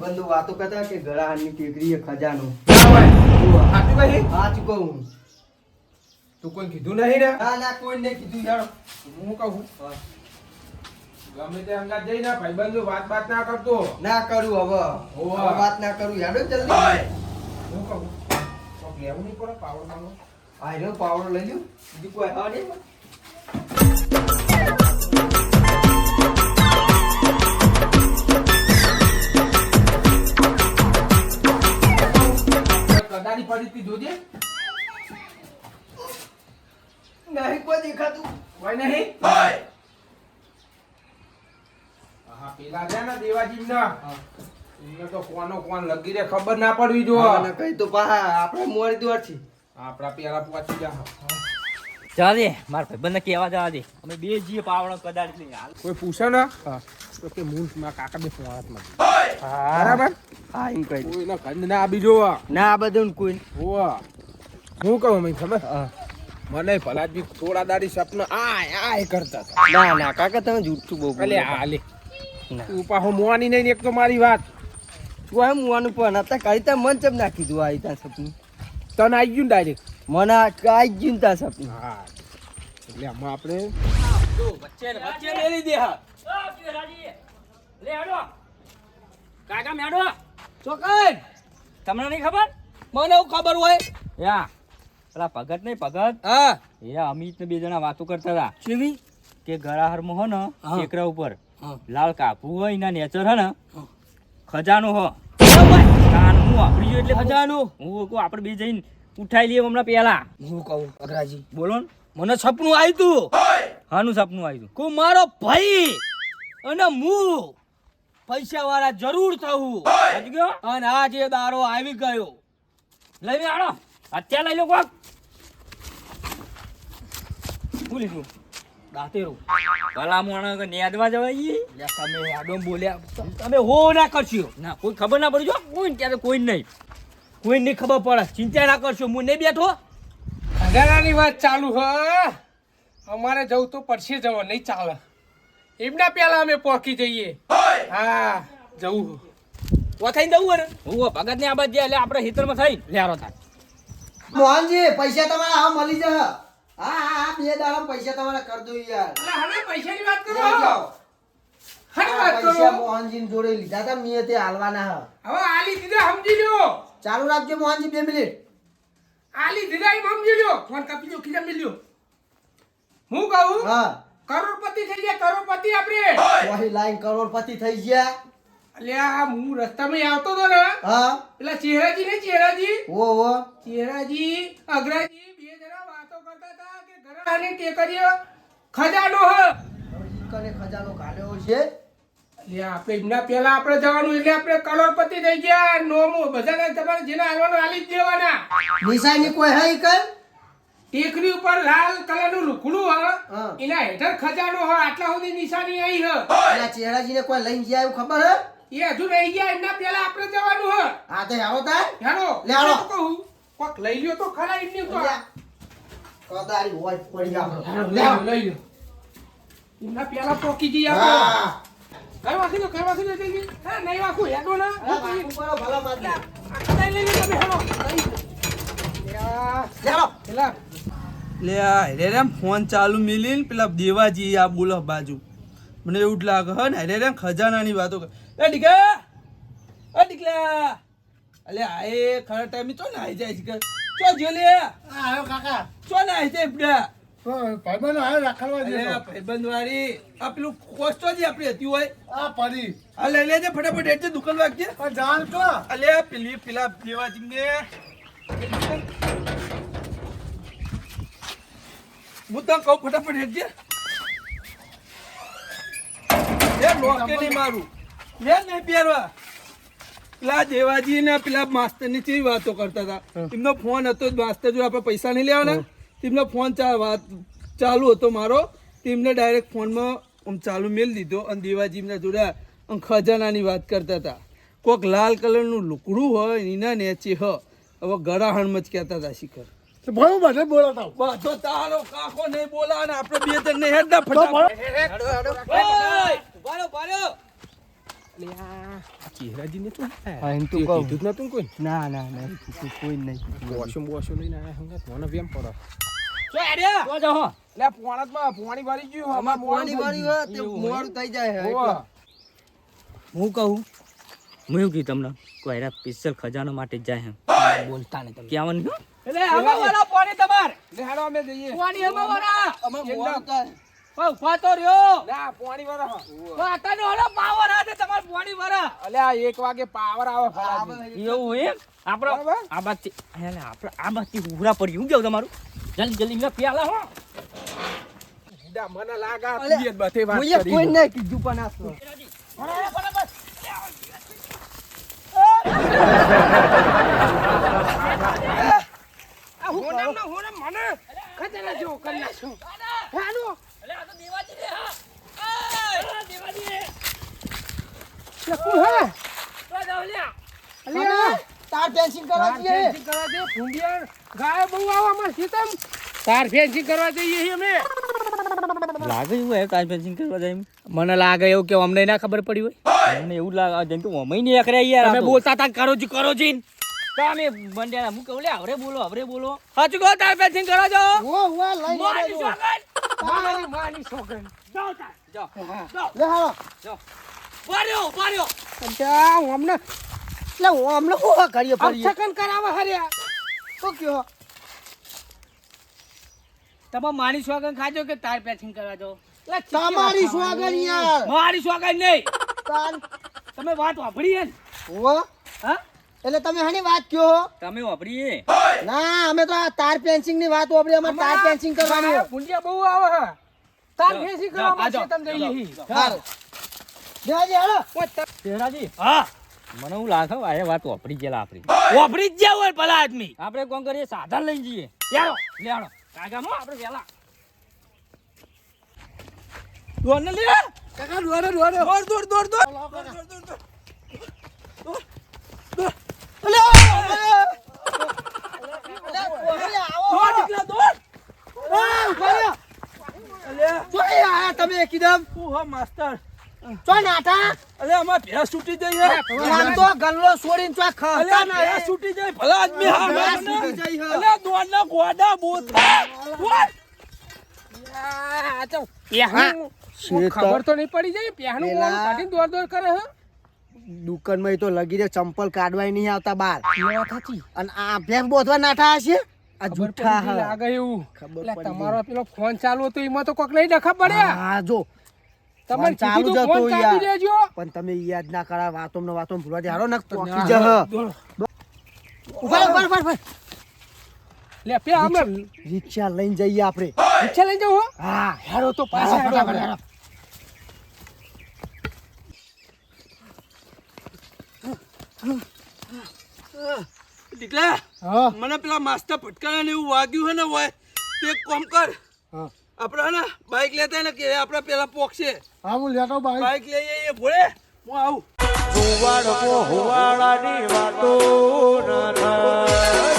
ભાઈબંધો વાતો કરતા કે ગળાની ટેકરી એ ખજાનો. સાચું કહી સાચું કહું. તું કોઈ કીધું નહીં ને? ના કોઈ નહીં કીધું યાર. હું કહું ગમે તે અંગાત જઈને ભાઈબંધો વાત ના કરતો. ના કરું હવે. હવે વાત ના કરું યાર જલ્દી. હું કહું કોક લેવું નહીં પડે પાવડો માંગો. આયરો પાવડો લઈ લ્યો. બીજું કોઈ હા નહીં. કદાની પડી તી જોજે. નહીં કોઈ દેખાતું. કોઈ નહીં. હા પેલા છે ને દેવાજી ના એમને તો કોણ લગી રે ખબર ના પડવી જો. કઈ તો પાહા આપણે મોરી દોર છે. આપડા પેલા પહોંચી જા. જવા દે મારા ભાઈબંધને કહેવા જવા દે અમે બે જીએ પાવડો કદાચ લઈને હાલ. કોઈ પૂછે ને તો કે મૂળ માં કાકા બે ફોરાત માં બરાબર. હા એમ કહી કોઈના ગંધ ના આવી જોવા. ના આ બધું કોઈ હોવા હું કહું મને ખબર મને ભલાજી થોડા દાડી સપના આય કરતા હતા. ના કાકા તમે જૂઠું બહુ અલે હાલે તું પાહો મોવાની નહીં એક તો મારી વાત. તું એમ મુવાનું પણ હતા કાઈ મન ચમ નાખી દઉં આ તા સપનું. તને આવી ગયું ડાયરેક્ટ. મને કાઈ જ તા સપનું. હા એટલે આમાં આપણે વચ્ચે મેલી દે હા. લે હાડો કાકા મેડો ચોકન તમને નહીં ખબર? મને એવું ખબર હોય. યા પેલા ભગત નહીં ભગત હા એ અમિત ને બે જણા વાતો કરતા હતા ચીવી કે ગળાહર માં હો ને હા. ટેકરા ઉપર હા. લાલ કાપુ હોય એના નેચર હે ને ખજાનો હો કાન હું વાપરી ગયો એટલે ખજાનો હું કહું આપણે બે જઈને ઉઠાઈ લઈએ હમણાં પેલા. હું કહું અગ્રાજી બોલો ને મને સપનું આવ્યું તું હાનું સપનું આવ્યું? કે મારો ભાઈ અને હું પૈસા વાળા જરૂર થવું સાચું કયો? અને આ જે દારો આવી ગયો. લઈ લે હાલો અત્યારે લઈ લો કોક. શું લીધું? દાંતેરો ભલા મોણા નેદવા જવાય તમે આડો બોલ્યા તમે હો ના કરશો. ના કોઈ ખબર ના પડી જો કોઈ ત્યારે કોઈ નહીં. કોઈ નહીં ખબર પડે ચિંતા ના કરશો. હું નહીં બેઠો. અંધારાની વાત ચાલુ હ અમારે જવું તો પડશે જવા નહીં ચાલે. એમના પેલા અમે પહોંચી જઈએ. હા જવું વખાઈ દઉં ને હું ભગત ને આ બાદ એટલે આપણે હિતરમાં થઈ લ્યારો થાય. મોહનજી પૈસા તમારા હા મળી જશે. હા બે દાડા પૈસા તમારા કરી દઉં યાર. હવે પૈસાની વાત કરો. લઈ જાઓ. હારી આ વાત કરો. પૈસા મોહનજી જોડે લીધા હતા મેં તે હાલવાના હ. હવે આલી દીધા સમજી લ્યો. ચાલુ રાખજો મોહનજી 2 મિનિટ. આલી દીધા એમ સમજી લ્યો. ફોન કાપી લ્યો ખીજા મિલ્યો. હું કહું હા કરોડપતિ થઈ ગયા કરોડપતિ આપણે. વહી લાઈન કરોડપતિ થઈ ગયા. અલ્યા હું રસ્તામાં આવતો હતો ને હા પેલા ચહેરાજી ને ચહેરાજી ઓ ચહેરાજી અગ્રાજી બે જણા વાતો કરતા હતા કે ઘરાની ટેકરીઓ ખજાનો હ. કને ખજાનો કાઢ્યો છે. અલ્યા આપણે એમના પહેલા આપણે જવાનું એટલે આપણે કરોડપતિ થઈ ગયા. નોમો બધાને તમારે જેને આવવાનું આલી જ દેવાના. નિશાની કોઈ હે કર. ટેકરી ઉપર લાલ કલરનું લુકડું હ હા. એના હેઠળ ખજાનો હ. આટલા સુધી નિશાની આવી હ. પેલા ચેહરાજીને કોઈ લઈને ગયા એવું ખબર હે? એ હજુ રહી ગયા એમના પહેલા આપણે જવાનું હ. હા તો હેરો તાર. હેલો લે હાલો. હું કહું કોક લઈ લ્યો તો ખરા એમની તો. કદારી હોય પડી આપણે. લઈ લ્યો, લઈ લ્યો. એમના પહેલા પોકી જઈએ આપણે. હા કઈ વાખી દો હા નહીં વાખું હેડો ના. ભલા માર દે. આ કદાઈ લઈ લ્યો તમે હેડો. હેરો. પેલા લે આ હેરેમ ફોન ચાલુ મિલીને પેલા દેવાજી આ બોલો બાજુ મને એવું જ લાગે હે ને હેરેમ ખજાનાની વાતો કરે. એ ડીકલા અલે આ એ ખરા ટાઈમે ચો ને આવી જાય છે કે ચો જો લે આયો કાકા. ચો ને આવી જાય બડા ભાઈબંધો આયો રાખવા અલે આ ભાઈબંધ વાળી આ પેલું કોસ્ટો જે આપણી હતી હોય આ પડી. આ લઈ લેજે ફટાફટ એટલે દુકાન વાગજે પણ જાણ તો અલે પેલા દેવાજીને હું તને કહું ફટાફટ હેઠજે. એ લોકે નહીં મારું લે નહીં પહેરવા. પેલા દેવાજી ને પેલા માસ્ટર ની કેવી વાતો કરતા હતા. એમનો ફોન હતો માસ્ટર જો આપણે પૈસા નહીં લેવાના તેમનો ફોન ચાલુ હતો મારો. તેમને ડાયરેક્ટ ફોનમાં આમ ચાલુ મેલ દીધો અને દેવાજી એમના જોડે આમ ખજાનાની વાત કરતા હતા. કોઈક લાલ કલરનું લુકડું હોય એના નેચે હ હવે ગળાહણમાં જ કહેતા હતા શિખર. ભણું બધે બોલાતા. બધો તારો કાકો નહીં બોલા ને આપણે બે જણ ને હેડ ના ફટાફટ. હેડો હેડો. ઓય, ઉભા રહો, ઉભા રહો. ચહેરાજીને શું હા, એમ તો તે કહું. કીધું જ નતું ને કોઈ ના ના ના કોઈ નહીં વોશો લઈને આયા હંગાત મને વેમ પડે તો જાઓ હો. લે પોણામાં પોણી ભરી ગયું આમાં મોડું પાણી થઈ વાળી ગયું. હોય તે મોડું થઈ જાય હોવે. હું કહું હું એવું કીધું તમને કોયરા સ્પેશિયલ ખજાનો માટે જ જાય એમ બોલતા નહીં તમે કહેવાનું શું? લે હાલો અમે જઈએ અમે મોડું થાય. ના પોણી વરા અલ્યા 1 વાગે પાવર આવે ફરાજી. એવું એમ આપણો બરાબર. આ બાજથી એટલે આપણે આ બાજથી ઉઘરા પડી હું કેવું તમારું જલ્દી જલ્દી મેં પ્યાલા હો સીધા મને લાગા અલ્યા, પિયત બધે વાત મુઈએ કરી કોઈ નહીં કીધું પણ આ તો. આ હું મને ખતરા જો કરી નાખો હાલો લખું હે અલ્યા તાર ફેન્સિંગ કરવા તાર જઈએ. ફેન્સિંગ કરવા દે ભૂંડિયા ગાય બહુ આવા અમાર સીતમ તાર ફેન્સિંગ કરવા જઈએ છીએ અમે લાગે એવું હે ટાઈમ ફેન્સિંગ કરવા જાય એમ? મને લાગે એવું કે અમને ના ખબર પડી હોય મને એવું લાગે જેમ કે ઓમય નહીં એકરે યાર તમે બોલતા તા કરો જી તમે બંડ્યા હું કહું લે હવે બોલો સાચું કહો તાર ફેન્સિંગ કરવા જાઓ વો વો લઈને આવજો. માની છોકરી જાઓ તાર લે હાલો. અચ્છા હું અમને લે હું હમણાં શું કરીએ ફરીએ? અપસકન કરાવવા હર્યા શું કયો? તમે માની સ્વાગન ખાજો કે તાર પેચિંગ કરવા જાઓ તમારી સ્વાગત યાર. મારી સ્વાગન નહીં તાન. તમે વાત વાપરી હે ને? વો હા એટલે તમે હની વાત કયો? તમે વાપરીએ ના અમે તો આ તાર ફેન્સિંગ ની વાત વાપરી. અમારે તાર ફેન્સિંગ કરવાની હોય. ભૂંડિયા બહુ આવે હે તાર જાઓ, ફેન્સિંગ જાઓ, કરવા આ જાઓ, માટે તમે જઈએ હારું. દેવાજી હાલો. શેરાજી હા મને એવું લાગે આ વાત વાપરી ગયેલા આપણી વાપરી જ જાવ ભલા આદમી આપણે કોણ કરીએ સાધન લઈને જઈએ યારો લેવાનો કાગામાં આપણે વેલા દોડ લે કાકા દોડ અલે, અલે, આવો. આ, ઉભા રહ્યો. ચોય આયા તમે એકદમ? માસ્ટર ચો નાઠા? અલે અમાર ભેંસ છૂટી જઈએ આમ તો ગલ્લો છોડીને ચો ખાતા ના ભેંસ છૂટી જાય ભલા આદમી હા ભેંસ છૂટી જાય હે. અલે દોડના ગોડા બોથા દોડ ખબર તો નહીં પડી જાય પ્યાનું પેલા- કોણ કાઢીને દોડ કરે હે દુકાનમાં તો લગી દે ચંપલ કાઢવાય નહીં આવતા બાર. અને આ ભેંસ બોધવા નાઠા હશે. આ ખબર જૂઠા પડી ગઈ હે. લાગે એવું ખબર એટલે પડી તમારો પેલો ફોન ચાલુ હતો એમાં તો કોક નહીં ડખા પડ્યા હા જો તમે ફોન ચાલુ જ ફોન હતો ચાલુ યાર. દેજો પણ તમે યાદ ના કરા વાતો ભૂલવા દે. હારો ને પોકી જહ. ઉભા ઉભા. લે પે અમે રિક્ષા લઈને જઈએ આપણે. રિક્ષા લઈ જાવ હો હા હેરો તો પાછા હા, હેરો. હેરો. દીકરા હા મને પેલા માસ્ટર ફટકારા ને એવું વાગ્યું હે ને હોય તે એક કામ કર હા. આપણે હે ને બાઈક લેતા ને કે આપણે પેલા પોકશે હા હું લેતો ભાઈ. બાઈક લઈએ એ ભોળે હું આવું હુવાડો હુવાડાની વાતો ન થાય